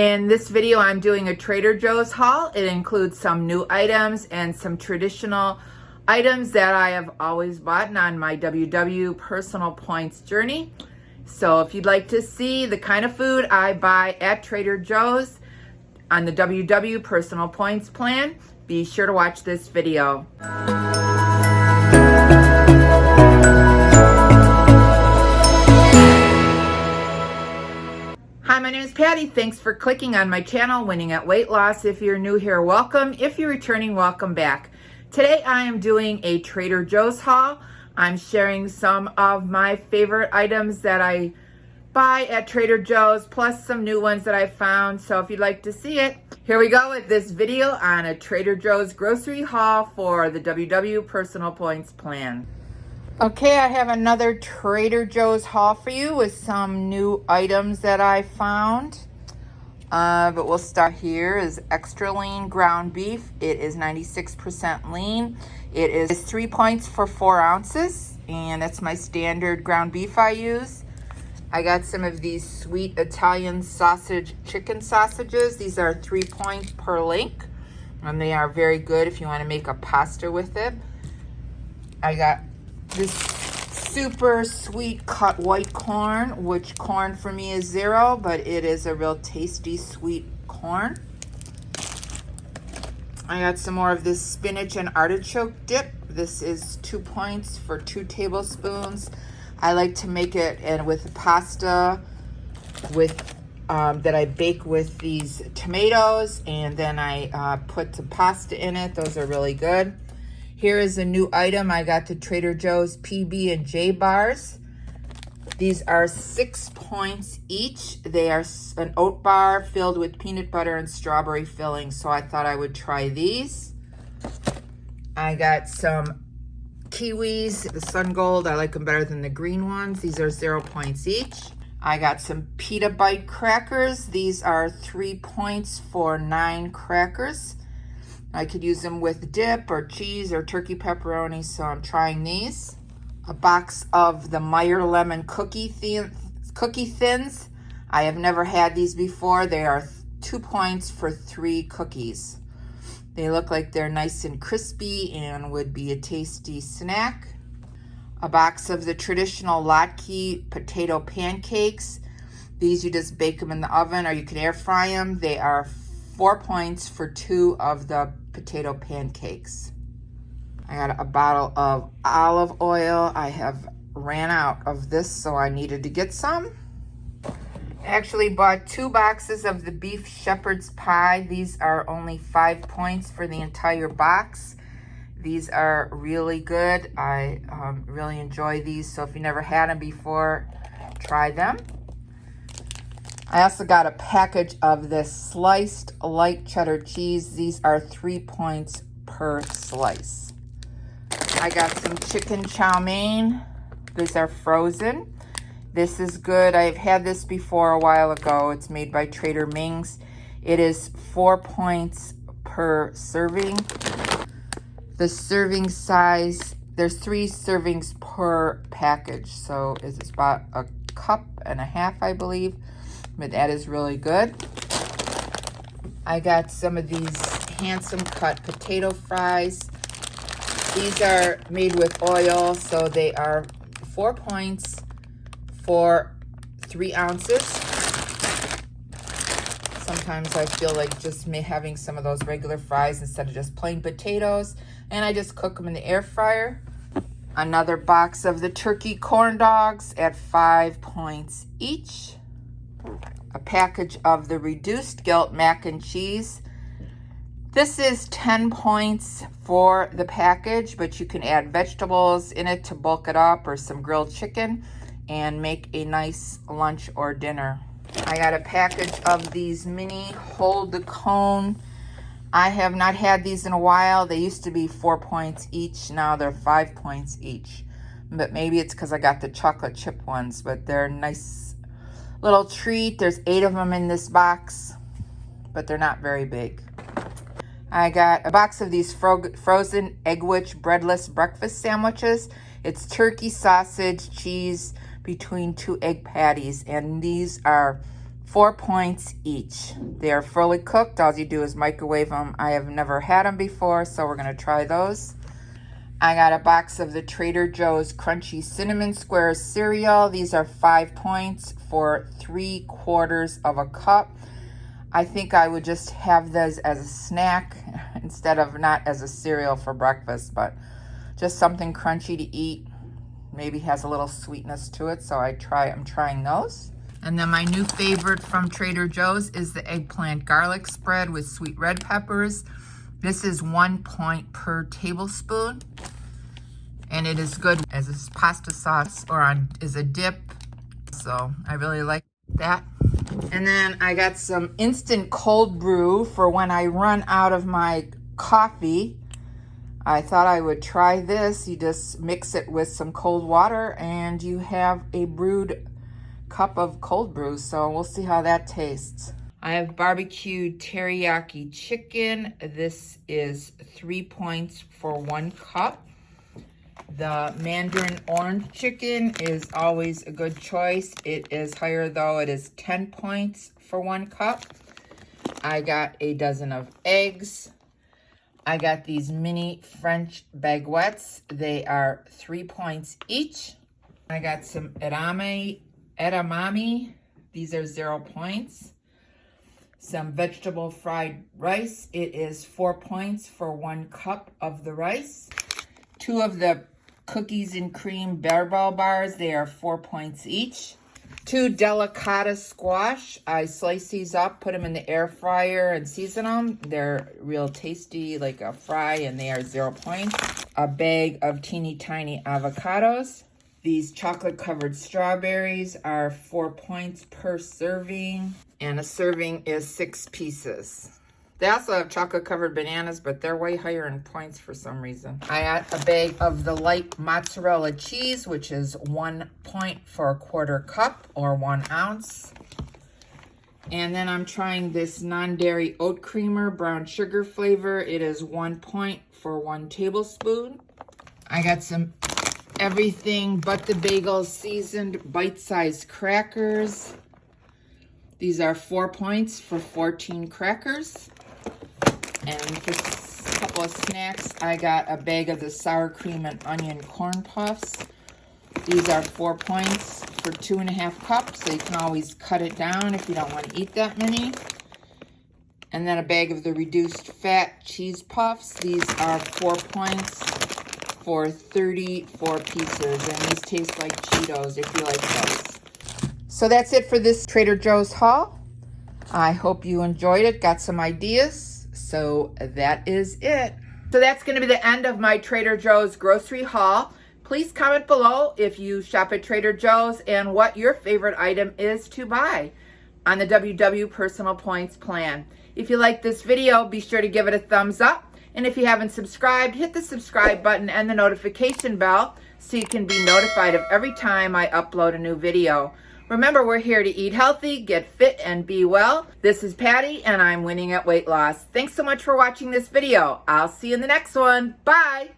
In this video, I'm doing a Trader Joe's haul. It includes some new items and some traditional items that I have always bought on my WW personal points journey. So if you'd like to see the kind of food I buy at Trader Joe's on the WW personal points plan, be sure to watch this video. Hi, my name is Patty. Thanks for clicking on my channel, Winning at Weight Loss. If you're new here, welcome. If you're returning, welcome back. Today I am doing a Trader Joe's haul. I'm sharing some of my favorite items that I buy at Trader Joe's, plus some new ones that I found. So if you'd like to see it, here we go with this video on a Trader Joe's grocery haul for the WW Personal Points Plan. Okay, I have another Trader Joe's haul for you with some new items that I found. But we'll start here is extra lean ground beef. It is 96% lean. It is 3 points for 4 ounces, and that's my standard ground beef I use. I got some of these sweet Italian sausage chicken sausages. These are 3 points per link, and they are very good if you want to make a pasta with it. I got this super sweet cut white corn, which corn for me is 0, but it is a real tasty sweet corn. I got some more of this spinach and artichoke dip. This is 2 points for 2 tablespoons. I like to make it with pasta with that I bake with these tomatoes, and then I put the pasta in it. Those are really good. Here is a new item. I got the Trader Joe's PB&J bars. These are 6 points each. They are an oat bar filled with peanut butter and strawberry filling, so I thought I would try these. I got some kiwis, the Sun Gold. I like them better than the green ones. These are 0 points each. I got some pita bite crackers. These are 3 points for 9 crackers. I could use them with dip or cheese or turkey pepperoni, so I'm trying these. A box of the Meyer Lemon Cookie Thins. I have never had these before. They are 2 points for 3 cookies. They look like they're nice and crispy and would be a tasty snack. A box of the traditional latke potato pancakes. These you just bake them in the oven or you can air fry them. They are 4 points for 2 of the potato pancakes. I got a bottle of olive oil. I have ran out of this, so I needed to get some. I actually bought 2 boxes of the beef shepherd's pie. These are only 5 points for the entire box. These are really good. I really enjoy these, so if you never had them before, try them. I also got a package of this sliced light cheddar cheese. These are 3 points per slice. I got some chicken chow mein. These are frozen. This is good. I've had this before a while ago. It's made by Trader Ming's. It is 4 points per serving. The serving size, there's 3 servings per package. So it's about a cup and a half, I believe. But that is really good. I got some of these handsome cut potato fries. These are made with oil, so they are 4 points for 3 ounces. Sometimes I feel like just having some of those regular fries instead of just plain potatoes, and I just cook them in the air fryer. Another box of the turkey corn dogs at 5 points each. A package of the reduced guilt mac and cheese. This is 10 points for the package, but you can add vegetables in it to bulk it up or some grilled chicken and make a nice lunch or dinner. I got a package of these mini hold the cone. I have not had these in a while. They used to be 4 points each. Now they're 5 points each. But maybe it's because I got the chocolate chip ones, but they're nice little treat. There's 8 of them in this box, but they're not very big. I got a box of these frozen Eggwich breadless breakfast sandwiches. It's turkey, sausage, cheese between 2 egg patties, and these are 4 points each. They are fully cooked. All you do is microwave them. I have never had them before, so we're gonna try those. I got a box of the Trader Joe's Crunchy Cinnamon Squares cereal. These are 5 points for 3/4 of a cup. I think I would just have those as a snack instead of not as a cereal for breakfast, but just something crunchy to eat. Maybe has a little sweetness to it, so I'm trying those. And then my new favorite from Trader Joe's is the eggplant garlic spread with sweet red peppers. This is 1 point per tablespoon, and it is good as a pasta sauce or as a dip. So I really like that. And then I got some instant cold brew for when I run out of my coffee. I thought I would try this. You just mix it with some cold water and you have a brewed cup of cold brew. So we'll see how that tastes. I have barbecued teriyaki chicken. This is 3 points for 1 cup. The Mandarin orange chicken is always a good choice. It is higher though. It is 10 points for 1 cup. I got a dozen of eggs. I got these mini French baguettes. They are 3 points each. I got some edamame. These are 0 points. Some vegetable fried rice. It is 4 points for 1 cup of the rice. 2 of the cookies and cream Bear Ball bars. They are 4 points each. 2 delicata squash. I slice these up, put them in the air fryer and season them. They're real tasty, like a fry, and they are 0 points. A bag of teeny tiny avocados. These chocolate covered strawberries are 4 points per serving, and a serving is 6 pieces. They also have chocolate covered bananas, but they're way higher in points for some reason. I got a bag of the light mozzarella cheese, which is 1 point for 1/4 cup or 1 ounce. And then I'm trying this non-dairy oat creamer, brown sugar flavor. It is 1 point for 1 tablespoon. I got some everything but the bagels seasoned bite-sized crackers. These are 4 points for 14 crackers. And for a couple of snacks, I got a bag of the sour cream and onion corn puffs. These are 4 points for 2.5 cups, so you can always cut it down if you don't want to eat that many. And then a bag of the reduced fat cheese puffs. These are 4 points for 34 pieces, and these taste like Cheetos if you like those. So that's it for this Trader Joe's haul. I hope you enjoyed it, got some ideas. So that is it. So that's going to be the end of my Trader Joe's grocery haul. Please comment below if you shop at Trader Joe's and what your favorite item is to buy on the WW Personal Points Plan. If you like this video, be sure to give it a thumbs up. And if you haven't subscribed, hit the subscribe button and the notification bell so you can be notified of every time I upload a new video. Remember, we're here to eat healthy, get fit, and be well. This is Patty, and I'm winning at weight loss. Thanks so much for watching this video. I'll see you in the next one. Bye.